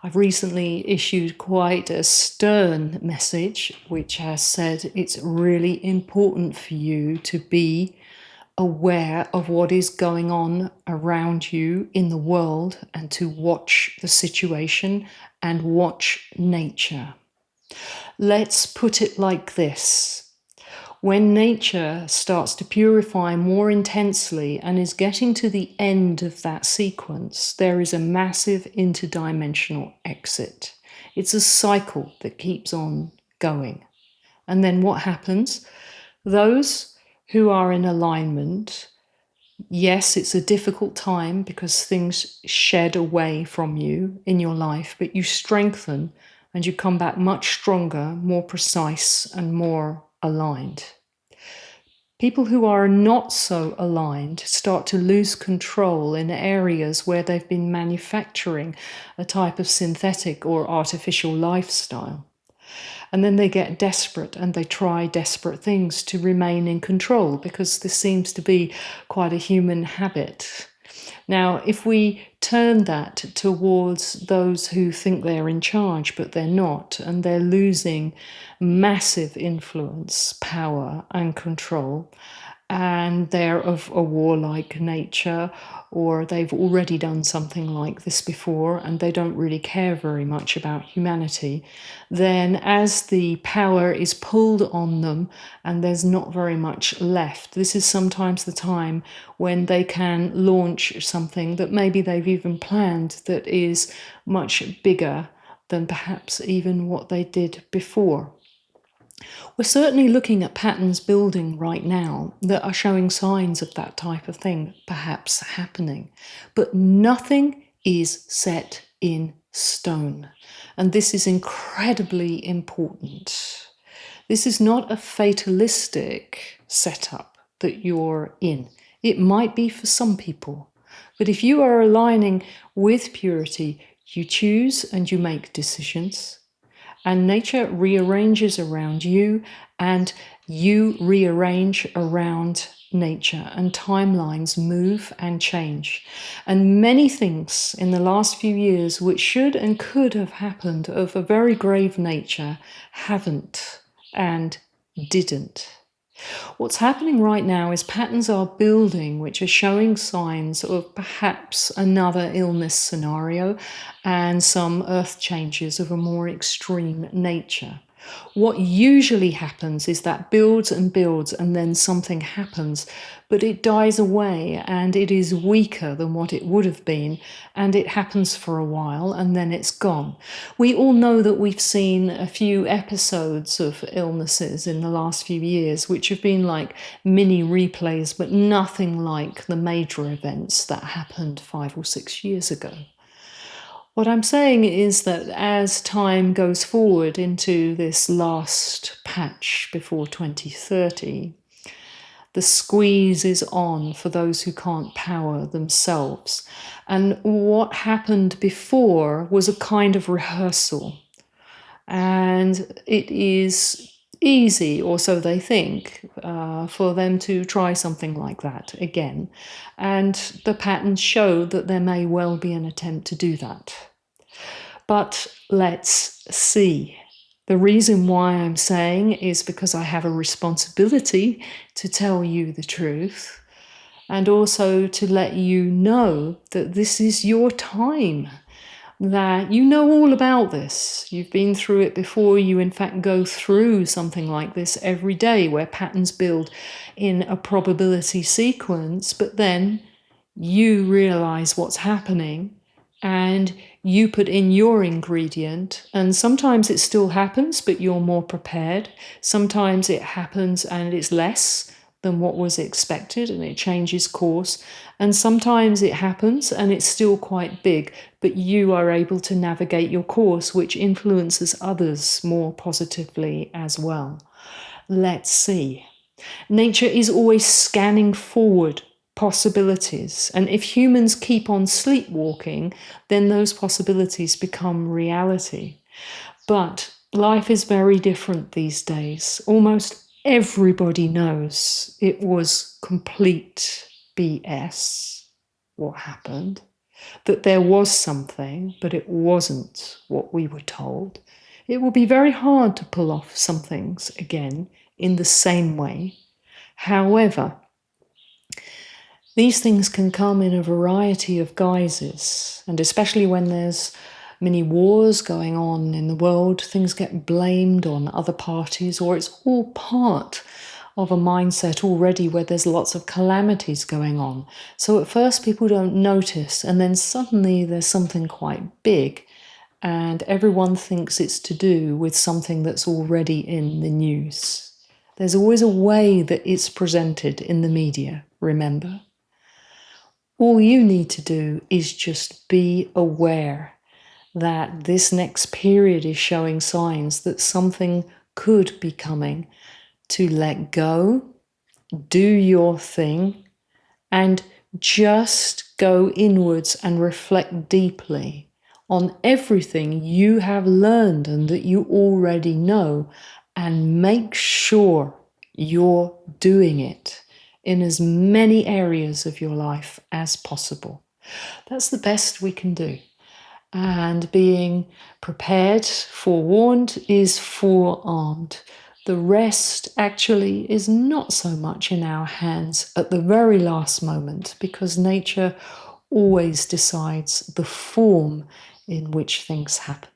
I've recently issued quite a stern message, which has said it's really important for you to be aware of what is going on around you in the world and to watch the situation and watch nature. Let's put it like this. When nature starts to purify more intensely and is getting to the end of that sequence, there is a massive interdimensional exit. It's a cycle that keeps on going. And then what happens? Those who are in alignment, yes, it's a difficult time because things shed away from you in your life, but you strengthen and you come back much stronger, more precise, and more aligned. People who are not so aligned start to lose control in areas where they've been manufacturing a type of synthetic or artificial lifestyle. And then they get desperate and they try desperate things to remain in control because this seems to be quite a human habit. Now, if we turn that towards those who think they're in charge, but they're not, and they're losing massive influence, power, and control, and they're of a warlike nature, or they've already done something like this before, and they don't really care very much about humanity, then as the power is pulled on them and there's not very much left, this is sometimes the time when they can launch something that maybe they've even planned that is much bigger than perhaps even what they did before. We're certainly looking at patterns building right now that are showing signs of that type of thing perhaps happening. But nothing is set in stone. And this is incredibly important. This is not a fatalistic setup that you're in. It might be for some people. But if you are aligning with purity, you choose and you make decisions. And nature rearranges around you and you rearrange around nature, and timelines move and change. And many things in the last few years which should and could have happened of a very grave nature haven't and didn't. What's happening right now is patterns are building which are showing signs of perhaps another illness scenario and some earth changes of a more extreme nature. What usually happens is that builds and builds and then something happens, but it dies away and it is weaker than what it would have been, and it happens for a while and then it's gone. We all know that we've seen a few episodes of illnesses in the last few years which have been like mini replays, but nothing like the major events that happened 5 or 6 years ago. What I'm saying is that as time goes forward into this last patch before 2030, the squeeze is on for those who can't power themselves. And what happened before was a kind of rehearsal. And it is easy, or so they think, for them to try something like that again. And the patterns show that there may well be an attempt to do that. But let's see. The reason why I'm saying is because I have a responsibility to tell you the truth, and also to let you know that this is your time, that you know all about this. You've been through it before. You in fact go through something like this every day where patterns build in a probability sequence, but then you realize what's happening and you put in your ingredient, and sometimes it still happens, but you're more prepared. Sometimes it happens and it's less than what was expected and it changes course. And sometimes it happens and it's still quite big, but you are able to navigate your course, which influences others more positively as well. Let's see. Nature is always scanning forward possibilities, and if humans keep on sleepwalking, then those possibilities become reality. But life is very different these days. Almost everybody knows it was complete BS what happened. that there was something, but it wasn't what we were told, it will be very hard to pull off some things again in the same way. However, these things can come in a variety of guises, and especially when there's many wars going on in the world, things get blamed on other parties, or it's all part of a mindset already where there's lots of calamities going on. So at first people don't notice, and then suddenly there's something quite big, and everyone thinks it's to do with something that's already in the news. There's always a way that it's presented in the media, remember? All you need to do is just be aware that this next period is showing signs that something could be coming, to let go, do your thing, and just go inwards and reflect deeply on everything you have learned and that you already know, and make sure you're doing it in as many areas of your life as possible. That's the best we can do. And being prepared, forewarned, is forearmed. The rest actually is not so much in our hands at the very last moment, because nature always decides the form in which things happen.